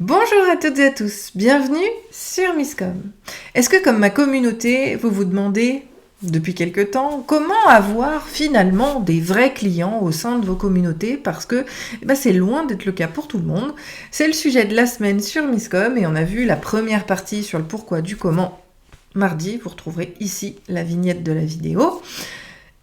Bonjour à toutes et à tous, bienvenue sur Misscom. Est-ce que comme ma communauté, vous vous demandez depuis quelque temps comment avoir finalement des vrais clients au sein de vos communautés parce que c'est loin d'être le cas pour tout le monde. C'est le sujet de la semaine sur Misscom et on a vu la première partie sur le pourquoi du comment mardi. Vous retrouverez ici la vignette de la vidéo.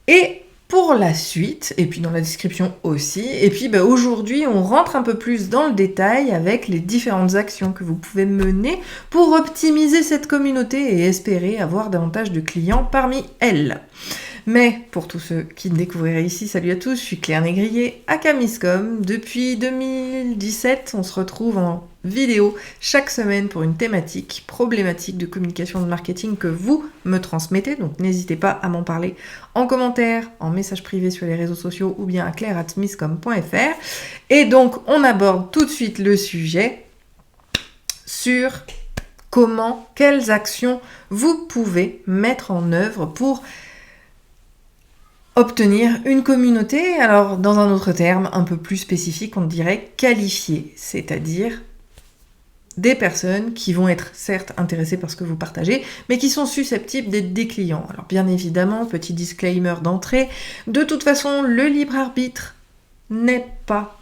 Et pour la suite, et puis dans la description aussi, et puis aujourd'hui on rentre un peu plus dans le détail avec les différentes actions que vous pouvez mener pour optimiser cette communauté et espérer avoir davantage de clients parmi elles. Mais pour tous ceux qui me découvriraient ici, salut à tous, je suis Claire Négrier, aka Misscom. Depuis 2017, on se retrouve en vidéo chaque semaine pour une thématique problématique de communication de marketing que vous me transmettez. Donc n'hésitez pas à m'en parler en commentaire, en message privé sur les réseaux sociaux ou bien à claire@misscom.fr. Et donc on aborde tout de suite le sujet sur quelles actions vous pouvez mettre en œuvre pour obtenir une communauté, alors dans un autre terme un peu plus spécifique, on dirait qualifiée, c'est-à-dire des personnes qui vont être certes intéressées par ce que vous partagez, mais qui sont susceptibles d'être des clients. Alors bien évidemment, petit disclaimer d'entrée, de toute façon, le libre arbitre n'est pas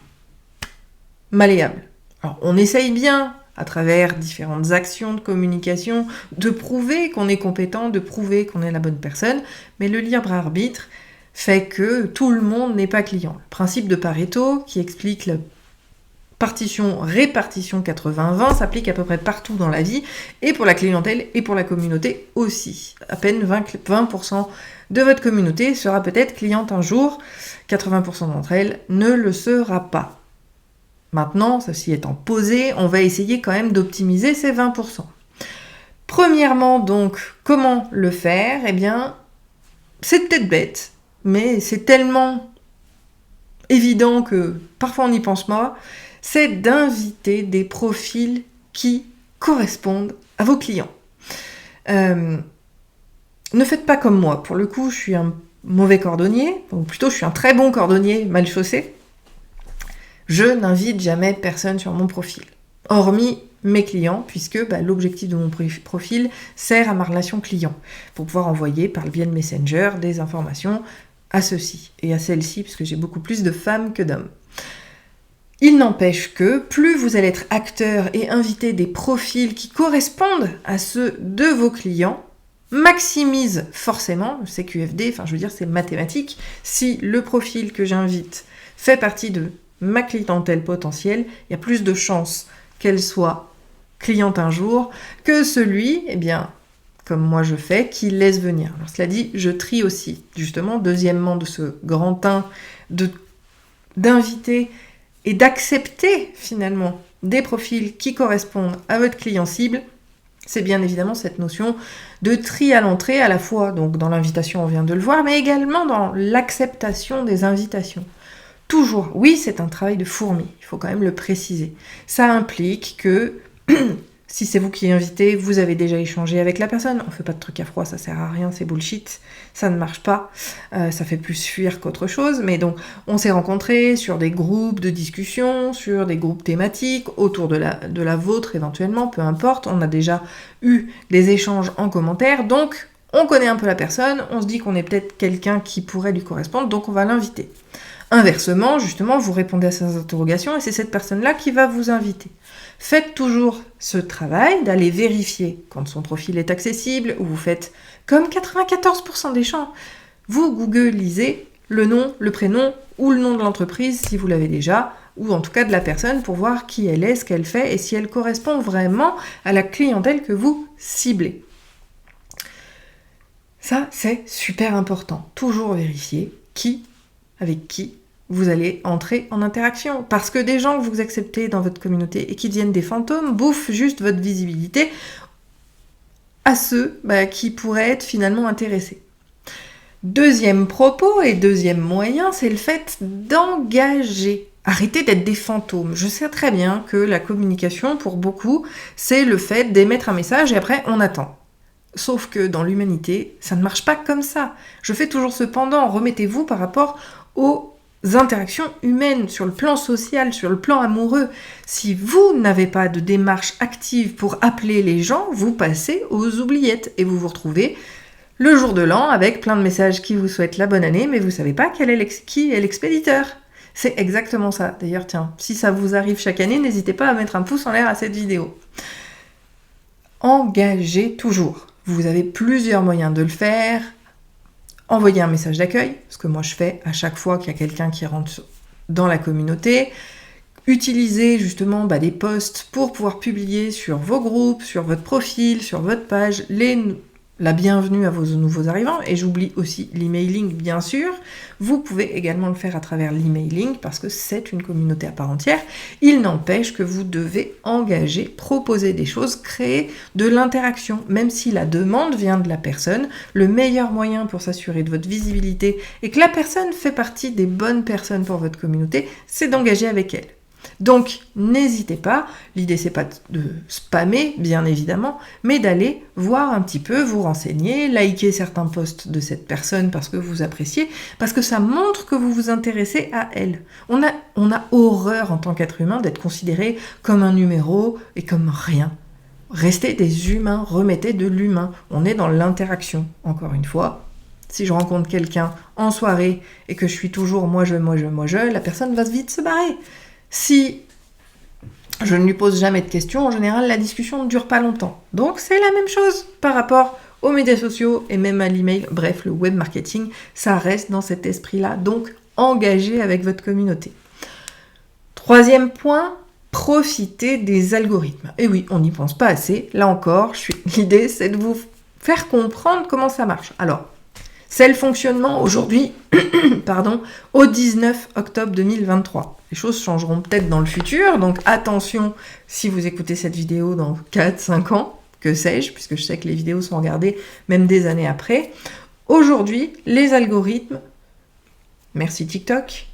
malléable. Alors on essaye bien, à travers différentes actions de communication, de prouver qu'on est compétent, de prouver qu'on est la bonne personne, mais le libre arbitre fait que tout le monde n'est pas client. Le principe de Pareto, qui explique la répartition 80-20, s'applique à peu près partout dans la vie, et pour la clientèle et pour la communauté aussi. À peine 20% de votre communauté sera peut-être cliente un jour, 80% d'entre elles ne le sera pas. Maintenant, ceci étant posé, on va essayer quand même d'optimiser ces 20%. Premièrement, donc, comment le faire ? Eh bien, c'est peut-être bête, mais c'est tellement évident que parfois on y pense pas, c'est d'inviter des profils qui correspondent à vos clients. Ne faites pas comme moi. Pour le coup, je suis un mauvais cordonnier, ou plutôt je suis un très bon cordonnier mal chaussé. Je n'invite jamais personne sur mon profil, hormis mes clients, puisque l'objectif de mon profil sert à ma relation client, pour pouvoir envoyer par le biais de Messenger des informations à ceux-ci et à celles-ci, puisque j'ai beaucoup plus de femmes que d'hommes. Il n'empêche que plus vous allez être acteur et inviter des profils qui correspondent à ceux de vos clients, maximise forcément le CQFD, c'est mathématique. Si le profil que j'invite fait partie de ma clientèle potentielle, il y a plus de chances qu'elle soit cliente un jour que celui, comme moi je fais, qui laisse venir. Alors cela dit, je trie aussi. Justement, deuxièmement de ce grand teint d'inviter et d'accepter finalement des profils qui correspondent à votre client cible, c'est bien évidemment cette notion de tri à l'entrée, à la fois donc dans l'invitation, on vient de le voir, mais également dans l'acceptation des invitations. Toujours, oui, c'est un travail de fourmi, il faut quand même le préciser. Ça implique que si c'est vous qui invitez, vous avez déjà échangé avec la personne. On fait pas de trucs à froid, ça sert à rien, c'est bullshit. Ça ne marche pas. Ça fait plus fuir qu'autre chose. Mais donc, on s'est rencontrés sur des groupes de discussion, sur des groupes thématiques, autour de la vôtre éventuellement, peu importe. On a déjà eu des échanges en commentaire. Donc, on connaît un peu la personne. On se dit qu'on est peut-être quelqu'un qui pourrait lui correspondre. Donc, on va l'inviter. Inversement, justement, vous répondez à ces interrogations et c'est cette personne-là qui va vous inviter. Faites toujours ce travail d'aller vérifier quand son profil est accessible, ou vous faites comme 94% des gens. Vous googlisez le nom, le prénom ou le nom de l'entreprise si vous l'avez déjà, ou en tout cas de la personne pour voir qui elle est, ce qu'elle fait et si elle correspond vraiment à la clientèle que vous ciblez. Ça, c'est super important. Toujours vérifier avec qui vous allez entrer en interaction. Parce que des gens que vous acceptez dans votre communauté et qui deviennent des fantômes bouffent juste votre visibilité à ceux qui pourraient être finalement intéressés. Deuxième propos et deuxième moyen, c'est le fait d'engager. Arrêtez d'être des fantômes. Je sais très bien que la communication, pour beaucoup, c'est le fait d'émettre un message et après on attend. Sauf que dans l'humanité, ça ne marche pas comme ça. Je fais toujours ce pendant. Remettez-vous par rapport aux interactions humaines, sur le plan social, sur le plan amoureux. Si vous n'avez pas de démarche active pour appeler les gens, vous passez aux oubliettes et vous vous retrouvez le jour de l'an avec plein de messages qui vous souhaitent la bonne année, mais vous ne savez pas qui est l'expéditeur. C'est exactement ça. D'ailleurs, tiens, si ça vous arrive chaque année, n'hésitez pas à mettre un pouce en l'air à cette vidéo. Engagez toujours. Vous avez plusieurs moyens de le faire. Envoyez un message d'accueil, ce que moi je fais à chaque fois qu'il y a quelqu'un qui rentre dans la communauté. Utilisez justement des posts pour pouvoir publier sur vos groupes, sur votre profil, sur votre page, la bienvenue à vos nouveaux arrivants. Et j'oublie aussi l'emailing, bien sûr. Vous pouvez également le faire à travers l'emailing parce que c'est une communauté à part entière. Il n'empêche que vous devez engager, proposer des choses, créer de l'interaction. Même si la demande vient de la personne, le meilleur moyen pour s'assurer de votre visibilité et que la personne fait partie des bonnes personnes pour votre communauté, c'est d'engager avec elle. Donc, n'hésitez pas, l'idée c'est pas de spammer, bien évidemment, mais d'aller voir un petit peu, vous renseigner, liker certains posts de cette personne parce que vous appréciez, parce que ça montre que vous vous intéressez à elle. On a horreur en tant qu'être humain d'être considéré comme un numéro et comme rien. Restez des humains, remettez de l'humain, on est dans l'interaction, encore une fois. Si je rencontre quelqu'un en soirée et que je suis toujours moi je, la personne va vite se barrer. Si je ne lui pose jamais de questions, en général, la discussion ne dure pas longtemps. Donc, c'est la même chose par rapport aux médias sociaux et même à l'email. Bref, le web marketing, ça reste dans cet esprit-là. Donc, engagez avec votre communauté. Troisième point, profitez des algorithmes. Et oui, on n'y pense pas assez. Là encore, l'idée, c'est de vous faire comprendre comment ça marche. Alors, c'est le fonctionnement aujourd'hui, au 19 octobre 2023. Les choses changeront peut-être dans le futur, donc attention si vous écoutez cette vidéo dans 4-5 ans, que sais-je, puisque je sais que les vidéos sont regardées même des années après. Aujourd'hui, les algorithmes, merci TikTok,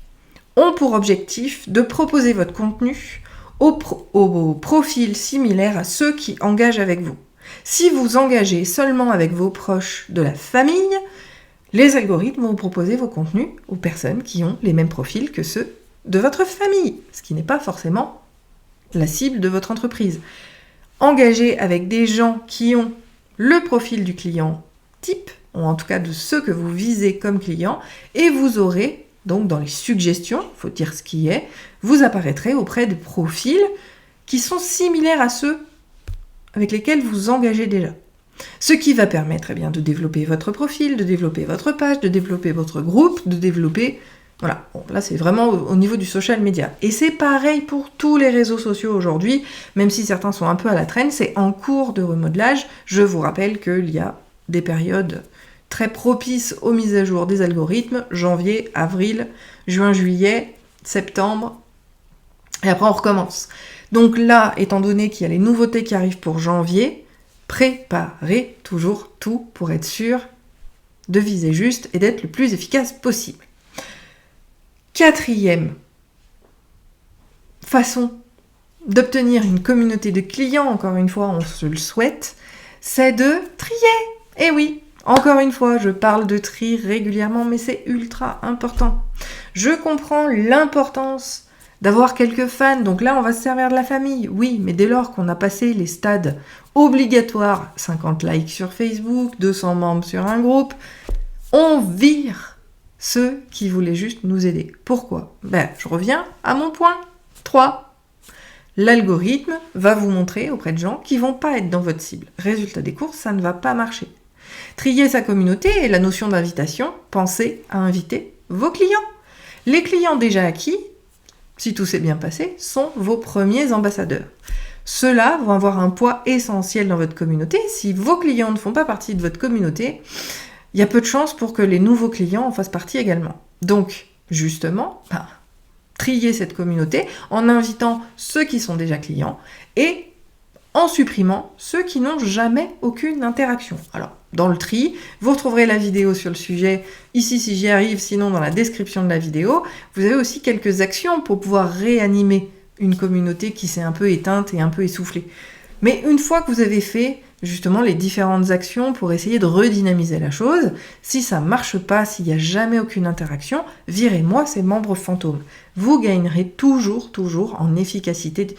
ont pour objectif de proposer votre contenu au profil similaire à ceux qui engagent avec vous. Si vous engagez seulement avec vos proches de la famille, les algorithmes vont proposer vos contenus aux personnes qui ont les mêmes profils que ceux de votre famille, ce qui n'est pas forcément la cible de votre entreprise. Engagez avec des gens qui ont le profil du client type, ou en tout cas de ceux que vous visez comme client, et vous aurez, donc dans les suggestions, il faut dire ce qui est, vous apparaîtrez auprès des profils qui sont similaires à ceux avec lesquels vous engagez déjà. Ce qui va permettre de développer votre profil, de développer votre page, de développer votre groupe, de développer... Voilà, bon, là c'est vraiment au niveau du social media. Et c'est pareil pour tous les réseaux sociaux aujourd'hui, même si certains sont un peu à la traîne, c'est en cours de remodelage. Je vous rappelle qu'il y a des périodes très propices aux mises à jour des algorithmes, janvier, avril, juin, juillet, septembre, et après on recommence. Donc là, étant donné qu'il y a les nouveautés qui arrivent pour janvier, préparez toujours tout pour être sûr de viser juste et d'être le plus efficace possible. Quatrième façon d'obtenir une communauté de clients, encore une fois, on se le souhaite, c'est de trier. Et oui, encore une fois, je parle de tri régulièrement, mais c'est ultra important. Je comprends l'importance d'avoir quelques fans, donc là on va se servir de la famille, oui, mais dès lors qu'on a passé les stades obligatoires, 50 likes sur Facebook, 200 membres sur un groupe, on vire ceux qui voulaient juste nous aider. Pourquoi ? Je reviens à mon point 3. L'algorithme va vous montrer auprès de gens qui vont pas être dans votre cible. Résultat des courses, ça ne va pas marcher. Trier sa communauté et la notion d'invitation, pensez à inviter vos clients. Les clients déjà acquis, si tout s'est bien passé, sont vos premiers ambassadeurs. Ceux-là vont avoir un poids essentiel dans votre communauté. Si vos clients ne font pas partie de votre communauté, il y a peu de chances pour que les nouveaux clients en fassent partie également. Donc, justement, trier cette communauté en invitant ceux qui sont déjà clients et en supprimant ceux qui n'ont jamais aucune interaction. Alors, dans le tri, vous retrouverez la vidéo sur le sujet ici si j'y arrive, sinon dans la description de la vidéo. Vous avez aussi quelques actions pour pouvoir réanimer une communauté qui s'est un peu éteinte et un peu essoufflée. Mais une fois que vous avez fait justement les différentes actions pour essayer de redynamiser la chose. Si ça marche pas, s'il n'y a jamais aucune interaction, virez-moi ces membres fantômes. Vous gagnerez toujours en efficacité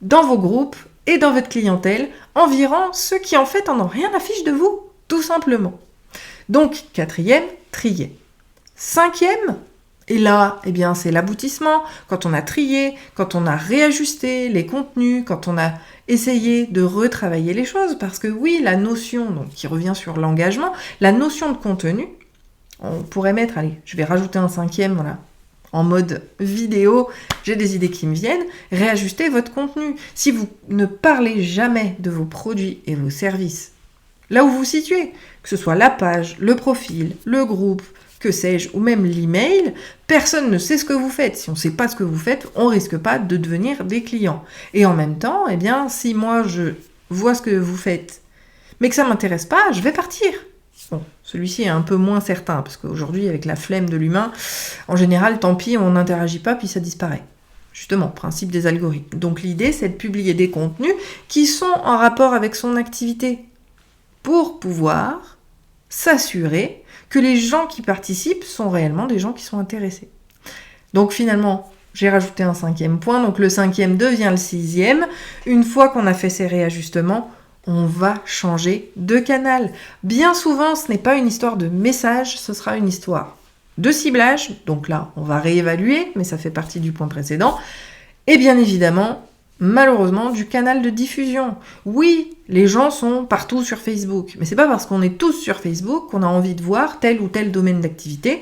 dans vos groupes et dans votre clientèle, en virant ceux qui en fait en ont rien à fiche de vous, tout simplement. Donc, 4e, trier. 5e, et là, eh bien, c'est l'aboutissement. Quand on a trié, quand on a réajusté les contenus, quand on a essayé de retravailler les choses, parce que oui, la notion, donc, qui revient sur l'engagement, la notion de contenu, on pourrait mettre, allez, je vais rajouter un 5e, voilà, en mode vidéo, j'ai des idées qui me viennent, réajustez votre contenu. Si vous ne parlez jamais de vos produits et vos services, là où vous vous situez, que ce soit la page, le profil, le groupe, que sais-je, ou même l'email, personne ne sait ce que vous faites. Si on ne sait pas ce que vous faites, on ne risque pas de devenir des clients. Et en même temps, eh bien, si moi je vois ce que vous faites, mais que ça ne m'intéresse pas, je vais partir. Bon, celui-ci est un peu moins certain, parce qu'aujourd'hui, avec la flemme de l'humain, en général, tant pis, on n'interagit pas, puis ça disparaît. Justement, principe des algorithmes. Donc l'idée, c'est de publier des contenus qui sont en rapport avec son activité, pour pouvoir s'assurer que les gens qui participent sont réellement des gens qui sont intéressés. Donc finalement, j'ai rajouté un 5e point, donc le 5e devient le 6e. Une fois qu'on a fait ces réajustements, on va changer de canal. Bien souvent, ce n'est pas une histoire de message, ce sera une histoire de ciblage. Donc là, on va réévaluer, mais ça fait partie du point précédent. Et bien évidemment, malheureusement, du canal de diffusion. Oui, les gens sont partout sur Facebook, mais c'est pas parce qu'on est tous sur Facebook qu'on a envie de voir tel ou tel domaine d'activité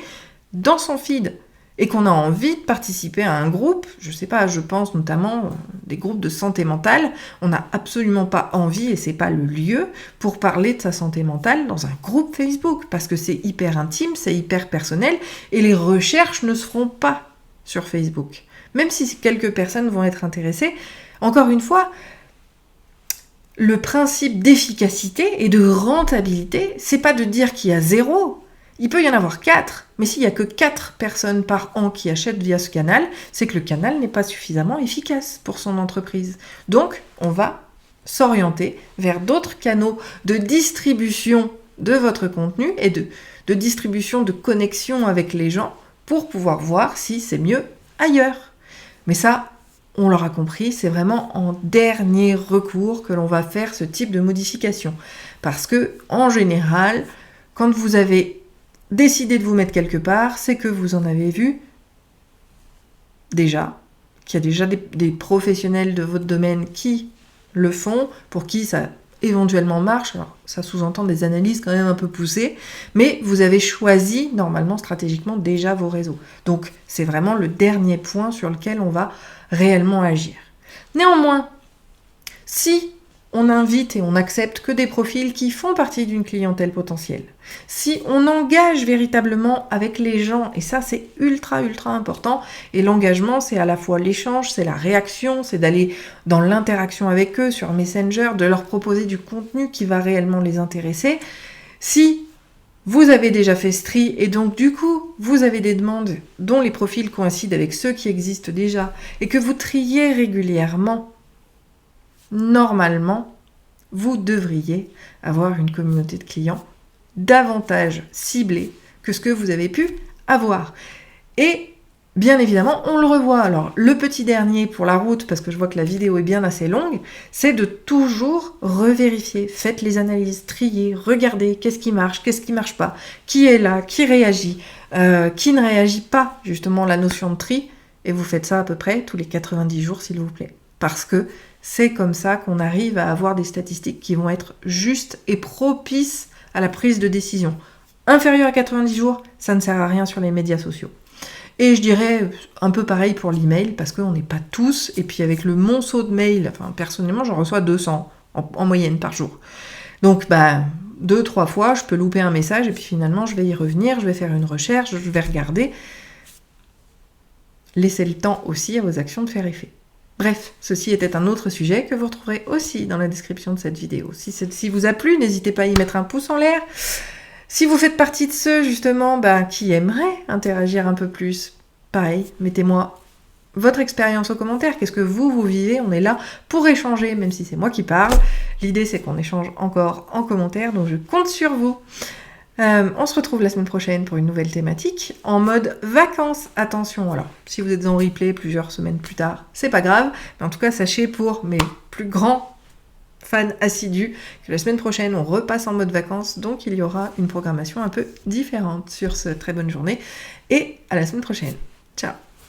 dans son feed et qu'on a envie de participer à un groupe. Je sais pas, je pense notamment des groupes de santé mentale. On n'a absolument pas envie, et c'est pas le lieu pour parler de sa santé mentale dans un groupe Facebook, parce que c'est hyper intime, c'est hyper personnel, et les recherches ne se feront pas sur Facebook. Même si quelques personnes vont être intéressées, encore une fois, le principe d'efficacité et de rentabilité, c'est pas de dire qu'il y a 0. Il peut y en avoir 4, mais s'il y a que 4 personnes par an qui achètent via ce canal, c'est que le canal n'est pas suffisamment efficace pour son entreprise. Donc, on va s'orienter vers d'autres canaux de distribution de votre contenu et de distribution de connexion avec les gens pour pouvoir voir si c'est mieux ailleurs. Mais ça, on l'aura compris, c'est vraiment en dernier recours que l'on va faire ce type de modification. Parce que, en général, quand vous avez décidé de vous mettre quelque part, c'est que vous en avez vu déjà, qu'il y a déjà des professionnels de votre domaine qui le font, pour qui ça éventuellement marche. Alors, ça sous-entend des analyses quand même un peu poussées, mais vous avez choisi normalement stratégiquement déjà vos réseaux. Donc, c'est vraiment le dernier point sur lequel on va réellement agir. Néanmoins, si on invite et on accepte que des profils qui font partie d'une clientèle potentielle, si on engage véritablement avec les gens, et ça c'est ultra important, et l'engagement c'est à la fois l'échange, c'est la réaction, c'est d'aller dans l'interaction avec eux sur Messenger, de leur proposer du contenu qui va réellement les intéresser. Si vous avez déjà fait ce tri et donc du coup vous avez des demandes dont les profils coïncident avec ceux qui existent déjà et que vous triez régulièrement, normalement, vous devriez avoir une communauté de clients davantage ciblée que ce que vous avez pu avoir. Et bien évidemment, on le revoit. Alors, le petit dernier pour la route, parce que je vois que la vidéo est bien assez longue, c'est de toujours revérifier. Faites les analyses, triez, regardez qu'est-ce qui marche pas, qui est là, qui réagit, qui ne réagit pas, justement, la notion de tri. Et vous faites ça à peu près tous les 90 jours, s'il vous plaît. Parce que c'est comme ça qu'on arrive à avoir des statistiques qui vont être justes et propices à la prise de décision. Inférieur à 90 jours, ça ne sert à rien sur les médias sociaux. Et je dirais un peu pareil pour l'email, parce qu'on n'est pas tous, et puis avec le monceau de mails, enfin personnellement j'en reçois 200 en moyenne par jour. Donc 2-3 fois, je peux louper un message, et puis finalement je vais y revenir, je vais faire une recherche, je vais regarder. Laissez le temps aussi à vos actions de faire effet. Bref, ceci était un autre sujet que vous retrouverez aussi dans la description de cette vidéo. Si celle-ci vous a plu, n'hésitez pas à y mettre un pouce en l'air. Si vous faites partie de ceux, justement, qui aimeraient interagir un peu plus, pareil, mettez-moi votre expérience aux commentaires. Qu'est-ce que vous vivez? On est là pour échanger, même si c'est moi qui parle. L'idée, c'est qu'on échange encore en commentaire, donc je compte sur vous. On se retrouve la semaine prochaine pour une nouvelle thématique, en mode vacances. Attention, alors, si vous êtes en replay plusieurs semaines plus tard, c'est pas grave, mais en tout cas, sachez pour mes plus grands fans assidus que la semaine prochaine, on repasse en mode vacances, donc il y aura une programmation un peu différente sur cette très bonne journée, et à la semaine prochaine. Ciao!